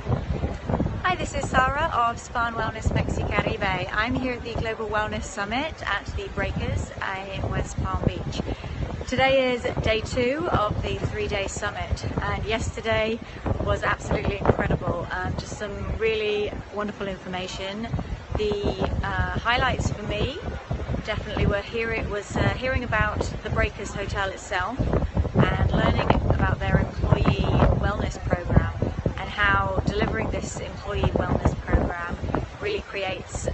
Hi, this is Sara of SpaWellnessMexiCaribe. I'm here at the Global Wellness Summit at the Breakers in West Palm Beach. Today is day 2 of the 3-day summit, and yesterday was absolutely incredible. Just some really wonderful information. The highlights for me definitely were hearing about the Breakers Hotel itself and learning about their employee wellness program and how delivering this employee wellness program really creates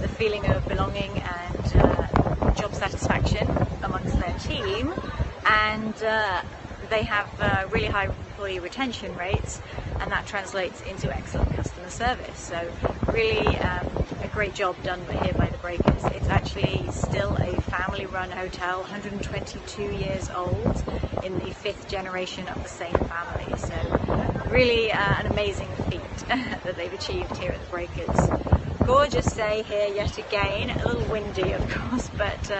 the feeling of belonging and job satisfaction amongst their team, and they have really high employee retention rates, and that translates into excellent customer service. So really a great job done here by the Breakers. It's actually still a family-run hotel, 122 years old, in the 5th generation of the same family. So really an amazing feat that they've achieved here at the Breakers. Gorgeous day here yet again, a little windy of course, but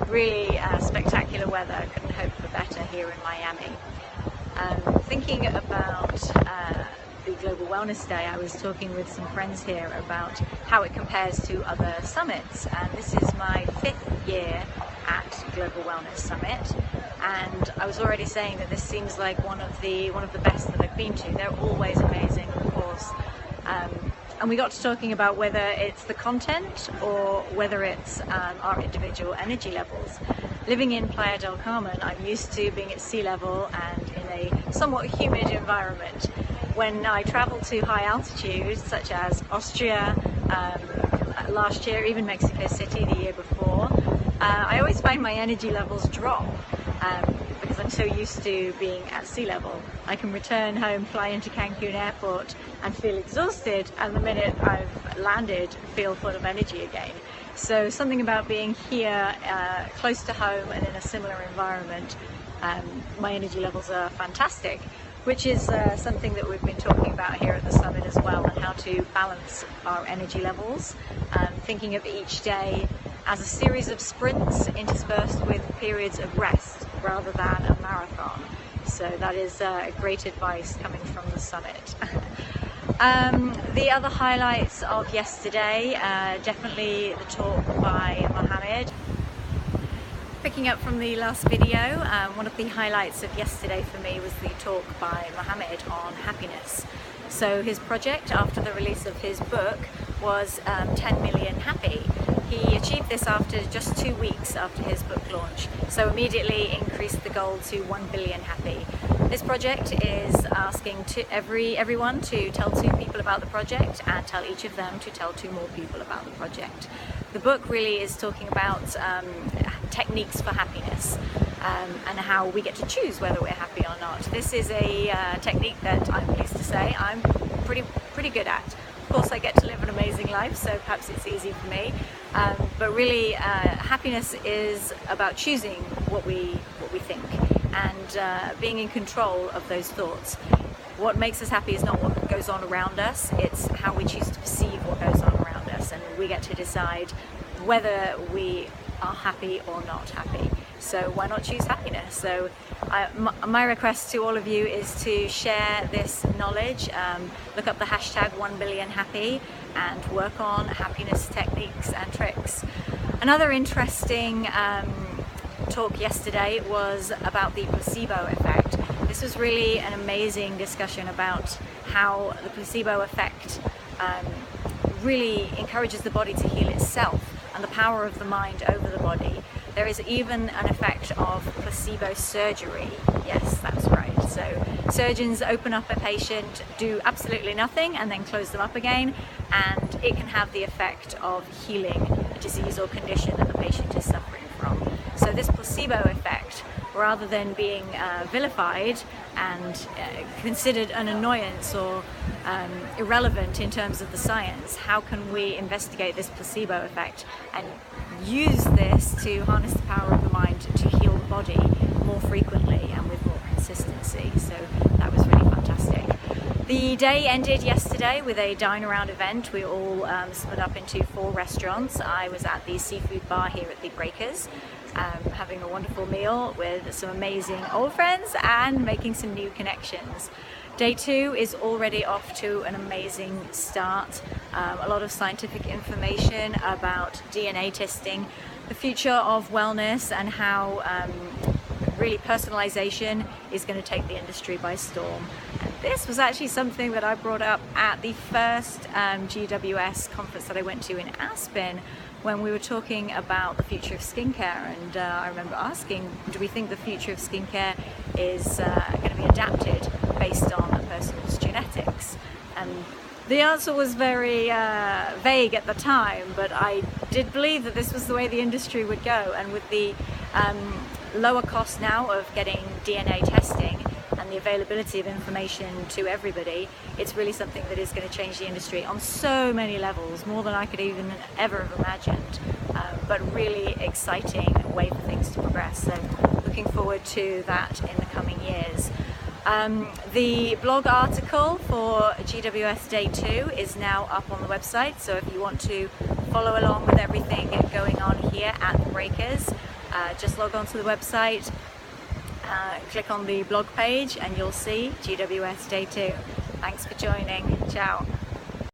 really spectacular weather. Couldn't hope for better here in Miami. Thinking about the Global Wellness Day, I was talking with some friends here about how it compares to other summits, and this is my 5th year at Global Wellness Summit, and I was already saying that this seems like one of the best that I've been to. They're always amazing, of course. And we got to talking about whether it's the content or whether it's our individual energy levels. Living in Playa del Carmen, I'm used to being at sea level and in a somewhat humid environment. When I travel to high altitudes, such as Austria, last year, even Mexico City the year before, I always find my energy levels drop because I'm so used to being at sea level. I can return home, fly into Cancun airport and feel exhausted, and the minute I've landed, feel full of energy again. So something about being here close to home and in a similar environment, my energy levels are fantastic, which is something that we've been talking about here at the summit as well, and how to balance our energy levels, thinking of each day as a series of sprints interspersed with periods of rest rather than a marathon. So that is great advice coming from the summit. The other highlights of yesterday, definitely the talk by Mohammed. Picking up from the last video, one of the highlights of yesterday for me was the talk by Mohammed on happiness. So his project after the release of his book was 10 million happy. He achieved this after just 2 weeks after his book launch, so immediately increased the goal to 1 billion happy. This project is asking everyone to tell 2 people about the project and tell each of them to tell 2 more people about the project. The book really is talking about techniques for happiness and how we get to choose whether we're happy or not. This is a technique that I'm pleased to say I'm pretty good at. Of course, I get to live an amazing life, so perhaps it's easy for me. But really, happiness is about choosing what we think and being in control of those thoughts. What makes us happy is not what goes on around us, it's how we choose to perceive what goes on around us, and we get to decide whether we are happy or not happy. So why not choose happiness? So my request to all of you is to share this knowledge, look up the hashtag 1BillionHappy and work on happiness techniques and tricks. Another interesting talk yesterday was about the placebo effect. This was really an amazing discussion about how the placebo effect really encourages the body to heal itself and the power of the mind over the body. There is even an effect of placebo surgery. Yes, that's right. So surgeons open up a patient, do absolutely nothing, and then close them up again, and it can have the effect of healing a disease or condition that the patient is suffering from. So this placebo effect, rather than being vilified and considered an annoyance or irrelevant in terms of the science, how can we investigate this placebo effect and use this to harness the power of the mind to heal the body more frequently and with more consistency? So that was really fantastic. The day ended yesterday with a dine-around event. We all split up into 4 restaurants. I was at the seafood bar here at the Breakers, having a wonderful meal with some amazing old friends and making some new connections. Day 2 is already off to an amazing start. A lot of scientific information about DNA testing, the future of wellness, and how really personalization is going to take the industry by storm. And this was actually something that I brought up at the first GWS conference that I went to in Aspen, when we were talking about the future of skincare. And I remember asking, do we think the future of skincare is going to be adapted based on a person's genetics? And the answer was very vague at the time, but I did believe that this was the way the industry would go. And with the lower cost now of getting DNA testing and the availability of information to everybody, it's really something that is going to change the industry on so many levels, more than I could even ever have imagined. But really exciting way for things to progress. So looking forward to that in the coming years. The blog article for GWS Day 2 is now up on the website, so if you want to follow along with everything going on here at the Breakers, just log on to the website, click on the blog page, and you'll see GWS Day 2. Thanks for joining. Ciao.